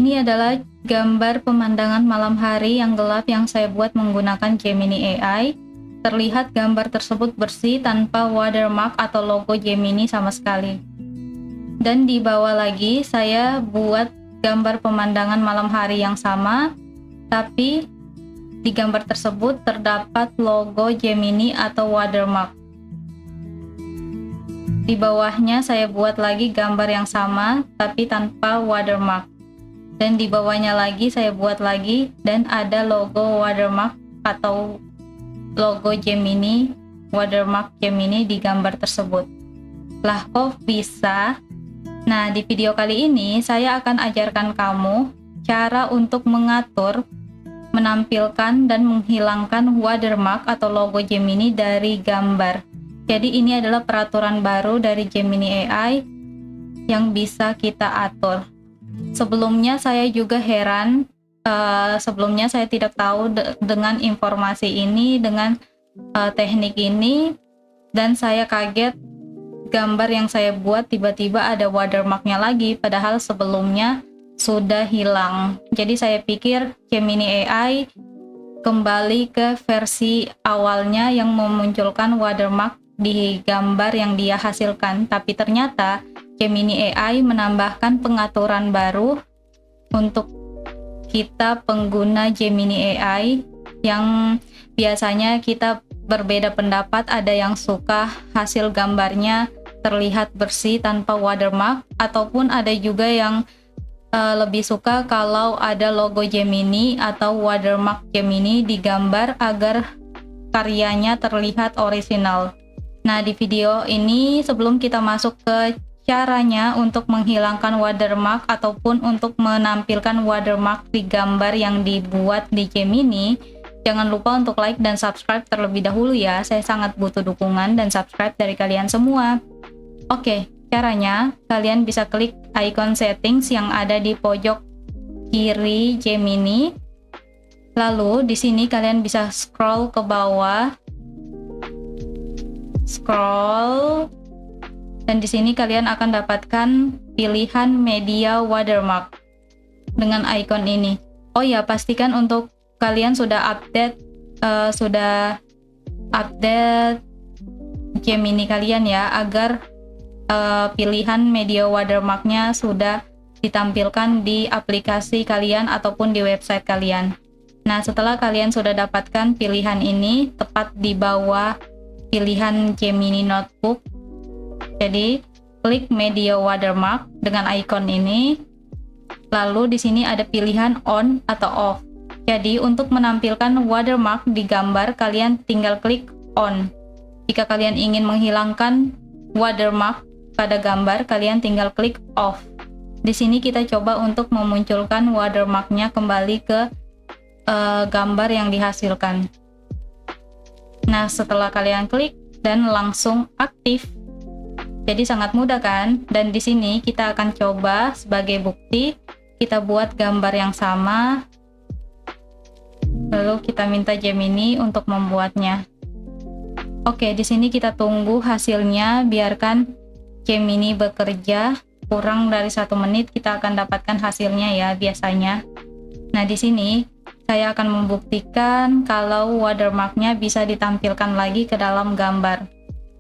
ini adalah gambar pemandangan malam hari yang gelap yang saya buat menggunakan Gemini AI. Terlihat gambar tersebut bersih tanpa watermark atau logo Gemini sama sekali. Dan di bawah lagi saya buat gambar pemandangan malam hari yang sama, tapi di gambar tersebut terdapat logo Gemini atau watermark. Di bawahnya saya buat lagi gambar yang sama tapi tanpa watermark. Dan di bawahnya lagi saya buat lagi dan ada logo watermark atau logo Gemini, watermark Gemini di gambar tersebut. Lah kok bisa? Nah, di video kali ini saya akan ajarkan kamu cara untuk mengatur, menampilkan dan menghilangkan watermark atau logo Gemini dari gambar. Jadi ini adalah peraturan baru dari Gemini AI yang bisa kita atur. Sebelumnya saya juga heran, sebelumnya saya tidak tahu dengan informasi ini, dengan teknik ini, dan saya kaget gambar yang saya buat tiba-tiba ada watermarknya lagi, padahal sebelumnya sudah hilang. Jadi saya pikir Gemini AI kembali ke versi awalnya yang memunculkan watermark di gambar yang dia hasilkan, tapi ternyata Gemini AI menambahkan pengaturan baru untuk kita pengguna Gemini AI yang biasanya kita berbeda pendapat. Ada yang suka hasil gambarnya terlihat bersih tanpa watermark, ataupun ada juga yang lebih suka kalau ada logo Gemini atau watermark Gemini di gambar agar karyanya terlihat orisinal. Nah, di video ini sebelum kita masuk ke caranya untuk menghilangkan watermark ataupun untuk menampilkan watermark di gambar yang dibuat di Gemini, jangan lupa untuk like dan subscribe terlebih dahulu ya. Saya sangat butuh dukungan dan subscribe dari kalian semua. Oke, caranya kalian bisa klik icon settings yang ada di pojok kiri Gemini. Lalu di sini kalian bisa scroll ke bawah. Scroll. Dan di sini kalian akan dapatkan pilihan media watermark dengan icon ini. Oh ya, pastikan untuk kalian sudah update Gemini kalian ya, agar pilihan media watermarknya sudah ditampilkan di aplikasi kalian ataupun di website kalian. Nah, setelah kalian sudah dapatkan pilihan ini tepat di bawah pilihan Gemini Notebook, jadi klik media watermark dengan icon ini. Lalu di sini ada pilihan on atau off. Jadi untuk menampilkan watermark di gambar kalian tinggal klik on. Jika kalian ingin menghilangkan watermark pada gambar kalian tinggal klik off. Di sini kita coba untuk memunculkan watermarknya kembali ke gambar yang dihasilkan. Nah, setelah kalian klik dan langsung aktif. Jadi sangat mudah kan? Dan di sini kita akan coba sebagai bukti, kita buat gambar yang sama. Lalu kita minta Gemini untuk membuatnya. Oke, di sini kita tunggu hasilnya, biarkan Gemini bekerja. Kurang dari 1 menit kita akan dapatkan hasilnya ya biasanya. Nah, di sini saya akan membuktikan kalau watermarknya bisa ditampilkan lagi ke dalam gambar.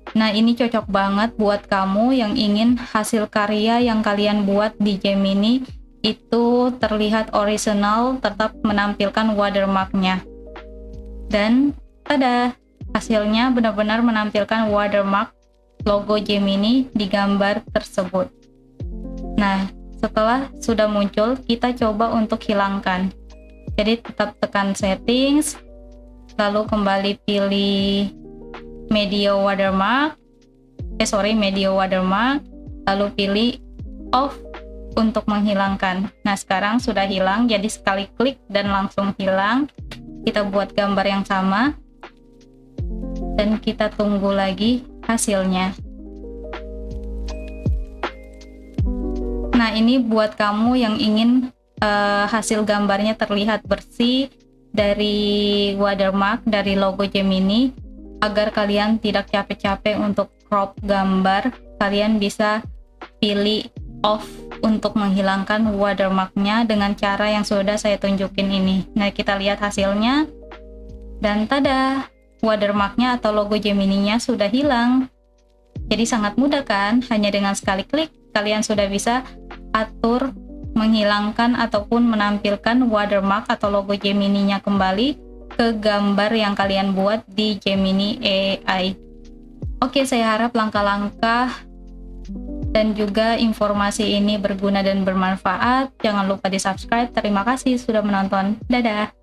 Nah, ini cocok banget buat kamu yang ingin hasil karya yang kalian buat di Gemini itu terlihat orisinal, tetap menampilkan watermarknya. Dan tada, hasilnya benar-benar menampilkan watermark logo Gemini di gambar tersebut. Nah, setelah sudah muncul, kita coba untuk hilangkan. Jadi tetap tekan settings, lalu kembali pilih media watermark, lalu pilih off untuk menghilangkan. Nah, sekarang sudah hilang, jadi sekali klik dan langsung hilang. Kita buat gambar yang sama dan kita tunggu lagi hasilnya. Nah, ini buat kamu yang ingin hasil gambarnya terlihat bersih dari watermark, dari logo Gemini. Agar kalian tidak capek-capek untuk crop gambar, kalian bisa pilih off untuk menghilangkan watermarknya dengan cara yang sudah saya tunjukin ini. Nah, kita lihat hasilnya. Dan tada, watermarknya atau logo Gemini-nya sudah hilang. Jadi sangat mudah kan? Hanya dengan sekali klik, kalian sudah bisa atur, menghilangkan ataupun menampilkan watermark atau logo Gemini-nya kembali ke gambar yang kalian buat di Gemini AI. Oke, saya harap langkah-langkah dan juga informasi ini berguna dan bermanfaat. Jangan lupa di subscribe. Terima kasih sudah menonton. Dadah!